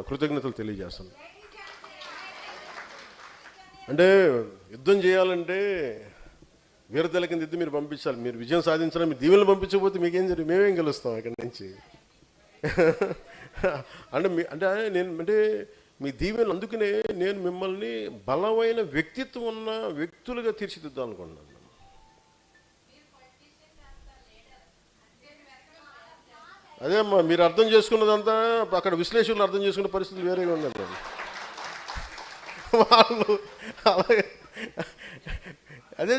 కృతజ్ఞతలు తెలియజేస్తాను. అంటే యుద్ధం చేయాలంటే వీరతల కింద యుద్ధం మీరు పంపించాలి. మీరు విజయం సాధించాలని మీరు దీవెనలు పంపించకపోతే మీకేం జరిగింది? మేమేం గెలుస్తాం ఇక్కడి నుంచి. అంటే మీ దీవెనలు, అందుకనే నేను మిమ్మల్ని బలమైన వ్యక్తిత్వం ఉన్న వ్యక్తులుగా తీర్చిదిద్దాం అనుకున్నాను. అదే అమ్మా, మీరు అర్థం చేసుకున్నదంతా అక్కడ విశ్లేషకులు అర్థం చేసుకునే పరిస్థితులు వేరేగా ఉన్నాయి. వాళ్ళు అలాగే అదే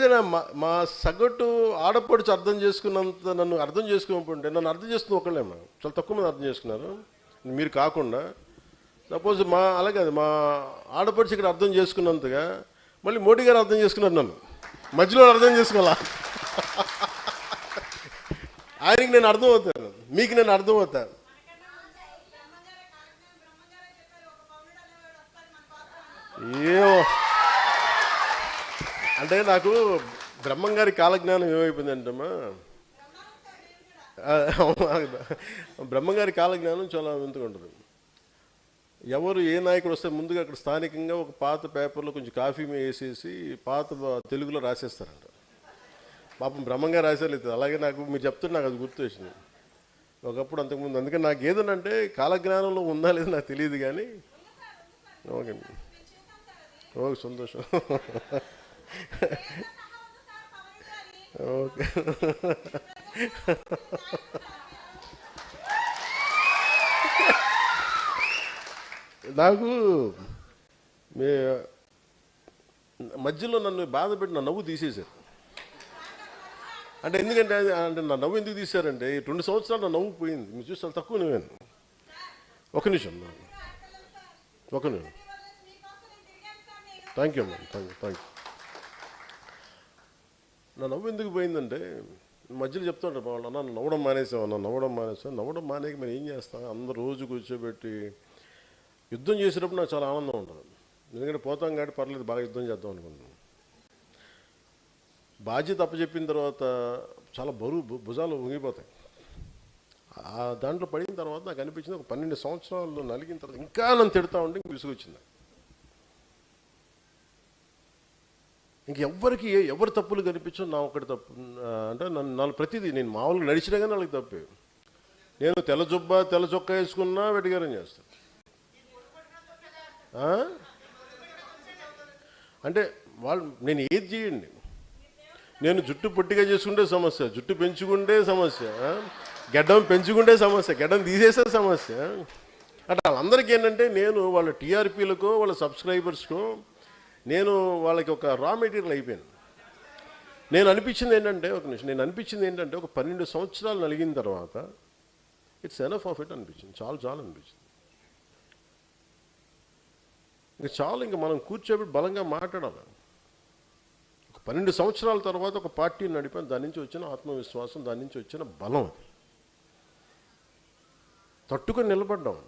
మా సగటు ఆడపడుచు అర్థం చేసుకున్నంత నన్ను అర్థం చేసుకోకపోతే, నన్ను అర్థం చేసుకుని ఒకళ్ళేమ్మా, చాలా తక్కువ మంది అర్థం చేసుకున్నారు, మీరు కాకుండా. సపోజ్ అలాగే అది మా ఆడపడుచు ఇక్కడ అర్థం చేసుకున్నంతగా మళ్ళీ మోడీ గారు అర్థం చేసుకున్నారు, నన్ను మధ్యలో అర్థం చేసుకోవాలా. ఆయనకి నేను అర్థం అవుతాను, మీకు నేను అర్థం అవుతాను. ఏమో అంటే నాకు బ్రహ్మంగారి కాలజ్ఞానం ఏమైపోయిందంటమ్మా, బ్రహ్మంగారి కాలజ్ఞానం చాలా వింతగా ఉంటుంది. ఎవరు ఏ నాయకుడు వస్తే ముందుగా అక్కడ స్థానికంగా ఒక పాత పేపర్లో కొంచెం కాఫీ వేసేసి పాత తెలుగులో రాసేస్తారంట. పాపం బ్రహ్మంగారు రాసేలేదు. అలాగే నాకు మీరు చెప్తుంటే నాకు అది గుర్తు వచ్చింది ఒకప్పుడు, అంతకుముందు. అందుకని నాకు ఏదనంటే కాలజ్ఞానంలో ఉందా లేదా నాకు తెలియదు, కానీ ఓకే ఓకే సంతోషం. ఓకే నాకు మధ్యలో నన్ను బాధ పెట్టి నా నవ్వు తీసేశారు. అంటే ఎందుకంటే నా నవ్వు ఎందుకు తీశారంటే 2 సంవత్సరాలు నా నవ్వు పోయింది. మీరు చూస్తే చాలా తక్కువ నవ్వాను. ఒక నిమిషం థ్యాంక్ యూ అమ్మా, థ్యాంక్ యూ. నా నవ్వు ఎందుకు పోయిందంటే మధ్యలో చెప్తుంటారు వాళ్ళు, అన్న నవ్వడం నవ్వడం మానేకి మరి ఏం చేస్తాను. అందరు రోజు కూర్చోబెట్టి యుద్ధం చేసేటప్పుడు నాకు చాలా ఆనందం ఉంటుంది. ఎందుకంటే పోతాం కాబట్టి పర్లేదు, బాగా యుద్ధం చేద్దాం అనుకుంటున్నాను. బాధ్యత అప్పచెప్పిన తర్వాత చాలా బరువు, భుజాలు వంగిపోతాయి. దాంట్లో పడిన తర్వాత నాకు అనిపించింది, ఒక 12 సంవత్సరాలు నలిగిన తర్వాత ఇంకా నన్ను తిడతా ఉంటే ఇంక విసుగొచ్చింది. ఇంకెవ్వరికి ఎవరు తప్పులు కనిపించో నా ఒకటి తప్పు. అంటే నన్ను ప్రతిదీ నేను మామూలుగా నడిచినా కానీ వాళ్ళకి తప్పే. నేను తెల్ల చొక్కా వేసుకున్నా వెటిగారం చేస్తాను. అంటే వాళ్ళు నేను ఏది చేయండి, నేను జుట్టు పొట్టిగా చేసుకుంటే సమస్య, జుట్టు పెంచుకుంటే సమస్య, గడ్డం పెంచుకుంటే సమస్య, గడ్డం తీసేసే సమస్య. అంటే వాళ్ళందరికీ ఏంటంటే నేను వాళ్ళ టీఆర్పీలకో వాళ్ళ సబ్స్క్రైబర్స్కో నేను వాళ్ళకి ఒక రా మెటీరియల్ అయిపోయాను. నేను అనిపించింది ఏంటంటే ఒక 12 సంవత్సరాలు నలిగిన తర్వాత ఇట్స్ ఎనఫ్ ఆఫ్ ఇట్ అనిపించింది. చాలా అనిపించింది. ఇంకా చాలు, ఇంకా మనం కూర్చోబెట్టి బలంగా మాట్లాడాలి. ఒక 12 సంవత్సరాల తర్వాత ఒక పార్టీని నడిపాను. దాని నుంచి వచ్చిన ఆత్మవిశ్వాసం, దాని నుంచి వచ్చిన బలం, అది తట్టుకొని నిలబడ్డాం.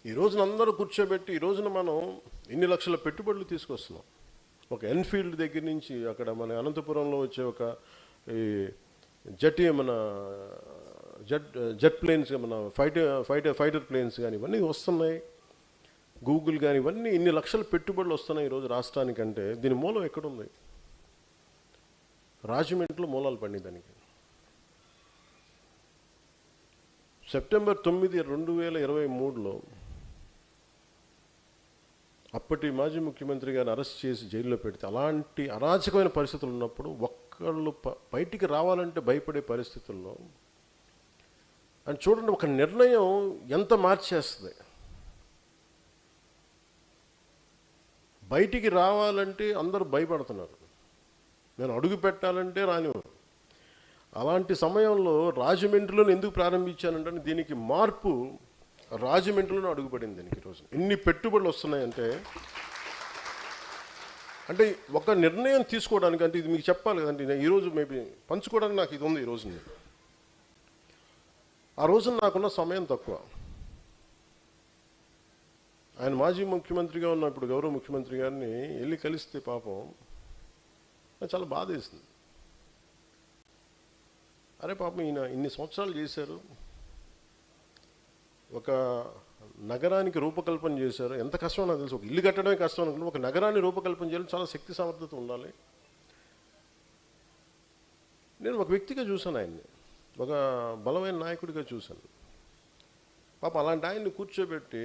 ఈ రోజున అందరూ కూర్చోబెట్టి ఈ రోజున మనం ఇన్ని లక్షల పెట్టుబడులు తీసుకొస్తున్నాం. ఒక ఎన్ఫీల్డ్ దగ్గర నుంచి అక్కడ మన అనంతపురంలో వచ్చే ఒక ఈ జెట్ ప్లేన్స్, మన ఫైటర్ ప్లేన్స్ కానీ ఇవన్నీ వస్తున్నాయి. గూగుల్ కానీ ఇవన్నీ ఇన్ని లక్షల పెట్టుబడులు వస్తున్నాయి ఈరోజు రాష్ట్రానికంటే దీని మూలం ఎక్కడుంది? రాజమండ్రిలో మూలాలు పడినాయి దానికి. సెప్టెంబర్ 9, 2023లో అప్పటి మాజీ ముఖ్యమంత్రి గారిని అరెస్ట్ చేసి జైల్లో పెడితే, అలాంటి అరాచకమైన పరిస్థితులు ఉన్నప్పుడు ఒక్కళ్ళు బయటికి రావాలంటే భయపడే పరిస్థితుల్లో అని చూడండి, ఒక నిర్ణయం ఎంత మార్చేస్తుంది. బయటికి రావాలంటే అందరూ భయపడుతున్నారు, నేను అడుగు పెట్టాలంటే రానివ్వను. అలాంటి సమయంలో రాజమండ్రిలోనే ఎందుకు ప్రారంభించానంటే దీనికి మార్పు రాజమండ్రిలోనే అడుగుపడింది. దీనికి ఈరోజు ఎన్ని పెట్టుబడులు వస్తున్నాయంటే, అంటే ఒక నిర్ణయం తీసుకోవడానికి, అంటే ఇది మీకు చెప్పాలి కదండి, నేను ఈరోజు మేబీ పంచుకోవడానికి నాకు ఇది ఉంది. ఈరోజు ఆ రోజున నాకున్న సమయం తక్కువ. ఆయన మాజీ ముఖ్యమంత్రిగా ఉన్నప్పుడు గౌరవ ముఖ్యమంత్రి గారిని వెళ్ళి కలిస్తే పాపం నాకు చాలా బాధ వేసింది. అరే పాపం ఈయన ఇన్ని సంవత్సరాలు చేశారు, ఒక నగరానికి రూపకల్పన చేశారు. ఎంత కష్టమో నాకు తెలుసు. ఒక ఇల్లు కట్టడమే కష్టం అనుకుంటే ఒక నగరాన్ని రూపకల్పన చేయడం చాలా శక్తి సమర్థత ఉండాలి. నేను ఒక వ్యక్తిగా చూశాను ఆయన్ని, ఒక బలమైన నాయకుడిగా చూశాను. పాప అలాంటి ఆయన్ని కూర్చోబెట్టి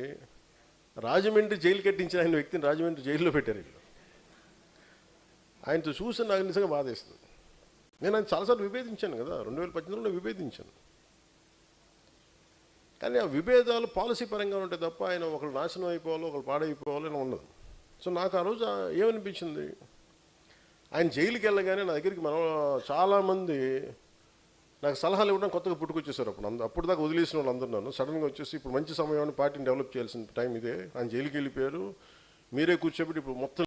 రాజమండ్రి జైలు కట్టించిన ఆయన వ్యక్తిని రాజమండ్రి జైల్లో పెట్టారు వీళ్ళు. ఆయనతో చూసి నాకు నిజంగా బాధేస్తుంది. నేను ఆయన చాలాసార్లు విభేదించాను కదా, 2018లో విభేదించాను. కానీ ఆ విభేదాలు పాలసీ పరంగా ఉంటాయి తప్ప ఆయన ఒకళ్ళు నాశనం అయిపోవాలో ఒకళ్ళు పాడైపోవాలో అని ఉండదు. సో నాకు ఆ రోజు ఏమనిపించింది, ఆయన జైలుకి వెళ్ళగానే నా దగ్గరికి చాలామంది నాకు సలహాలు ఇవ్వడం కొత్తగా పుట్టుకొచ్చేసారు. అప్పుడు దాకా వదిలేసిన వాళ్ళు అందరూ నన్ను సడన్గా వచ్చేసి ఇప్పుడు మంచి సమయం పార్టీని డెవలప్ చేయాల్సిన టైం ఇదే, ఆయన జైలుకి వెళ్ళిపోయారు, మీరే కూర్చోబెట్టి ఇప్పుడు మొత్తం